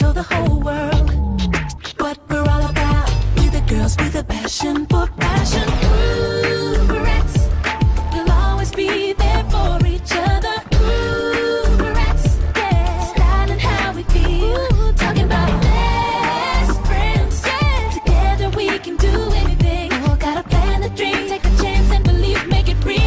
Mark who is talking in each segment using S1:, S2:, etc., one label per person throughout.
S1: show the whole world what we're all about. We're the girls with a passion for fashion. Ooh, Bratz, we'll always be there for each other. Ooh, Bratz, yeah. Styling how we feel, talking about best friends. Yeah. Together we can do anything. Oh, gotta plan the dream, take a chance and believe, make it real.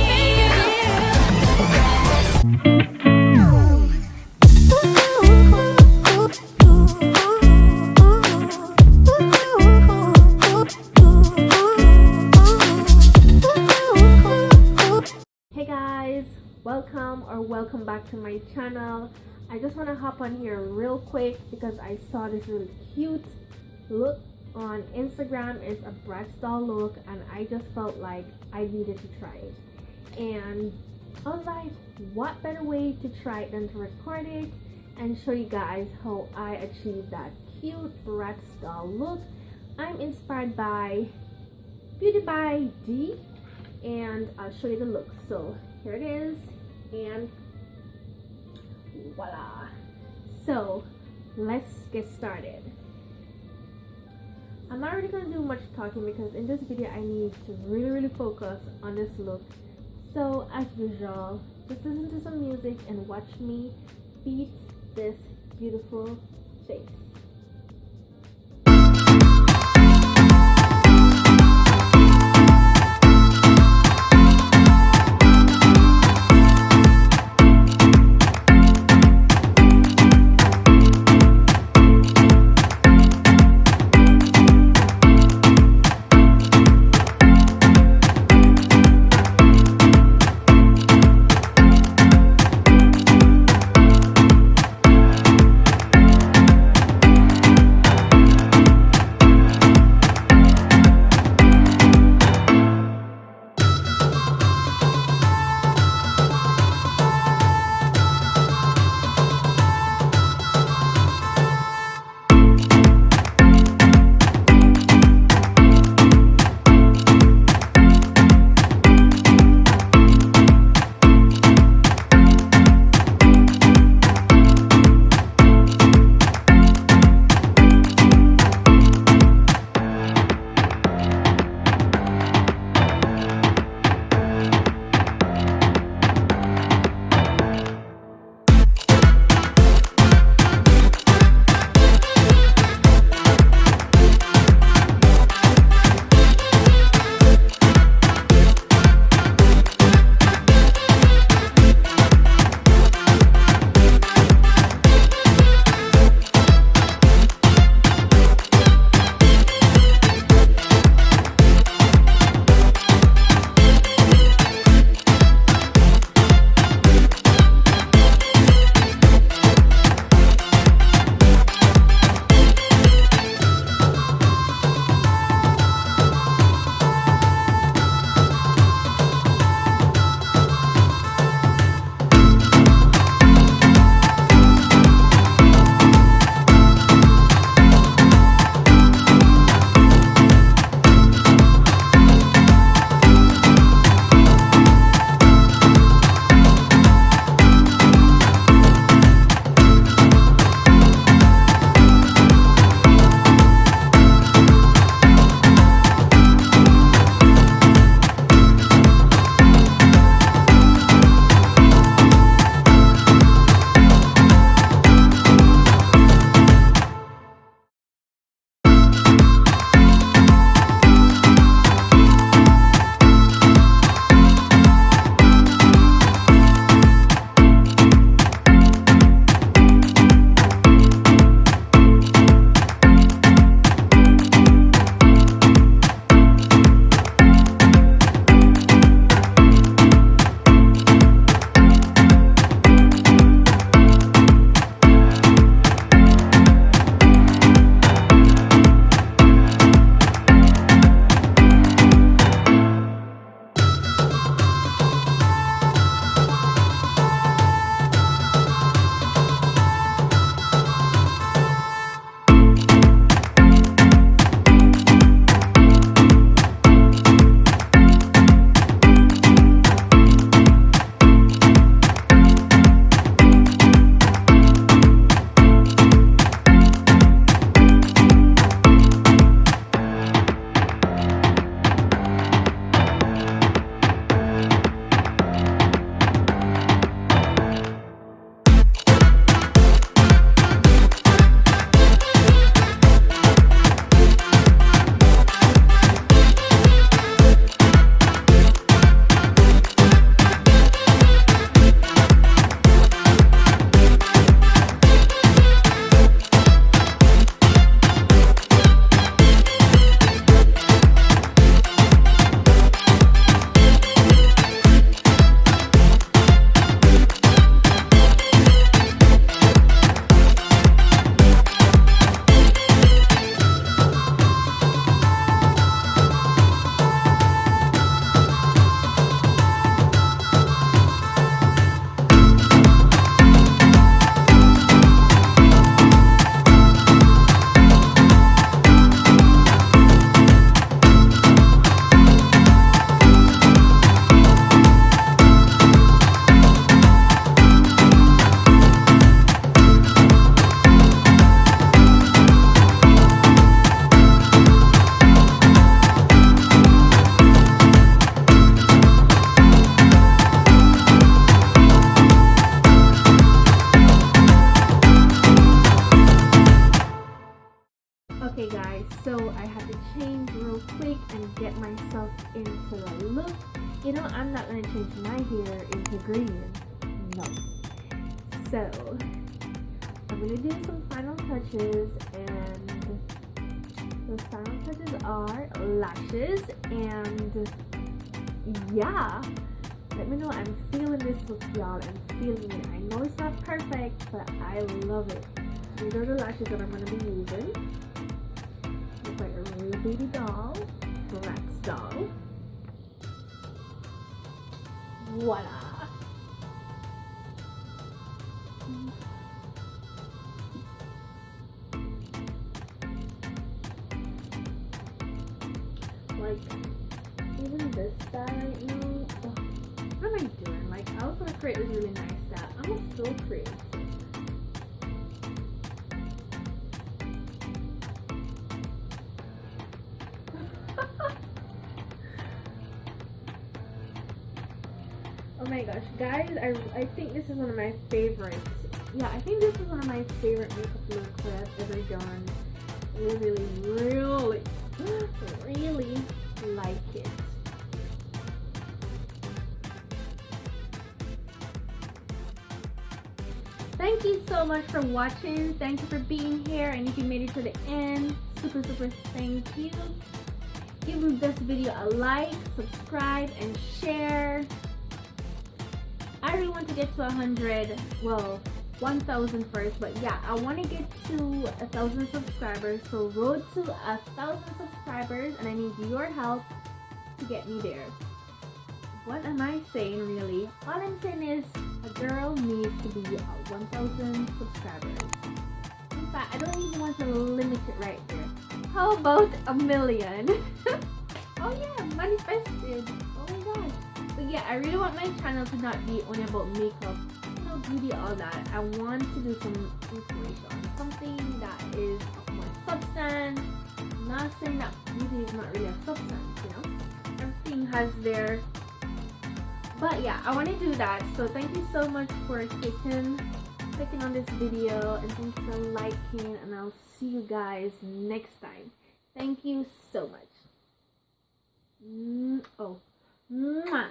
S2: Hey guys, welcome back to my channel. I just want to hop on here real quick because I saw this really cute look on Instagram. It's a Bratz doll look and I just felt like I needed to try it, and I was like, what better way to try it than to record it and show you guys how I achieved that cute Bratz doll look. I'm inspired by Beauty by D, and I'll show you the look. So here it is, and voila. So let's get started. I'm not really going to do much talking because in this video I need to really focus on this look. So as usual, just listen to some music and watch me beat this beautiful face. green. No. So I'm gonna do some final touches, and those final touches are lashes. And yeah, let me know. I'm feeling this look, y'all. I'm feeling it. I know it's not perfect, but I love it. So these are the lashes that I'm gonna be using. Look like a real baby doll, Bratz doll. Voila. Like, even this style right now, what am I doing? Like, I was gonna create this really nice style. I'm gonna still create. Oh my gosh, guys, I think this is one of my favorites. Yeah, I think this is one of my favorite makeup looks that I've ever done. Really like it. Thank you so much for watching. Thank you for being here, and if you made it to the end, super thank you. Give this video a like, subscribe, and share. I really want to get to 100, well, 1,000 first, but yeah, I want to get to 1,000 subscribers. So road to 1,000 subscribers, and I need your help to get me there. What am I saying, really? All I'm saying is a girl needs to be at 1,000 subscribers. In fact, I don't even want to limit it right there. How about 1,000,000? Oh yeah, manifested. Oh my gosh. But yeah, I really want my channel to not be only about makeup, you know, beauty, all that. I want to do some inspiration, something that is of more substance. I'm not saying that beauty is not really a substance, you know. Everything has their. But yeah, I want to do that. So thank you so much for clicking on this video, and thank you for liking, and I'll see you guys next time. Thank you so much. Oh. Mwah.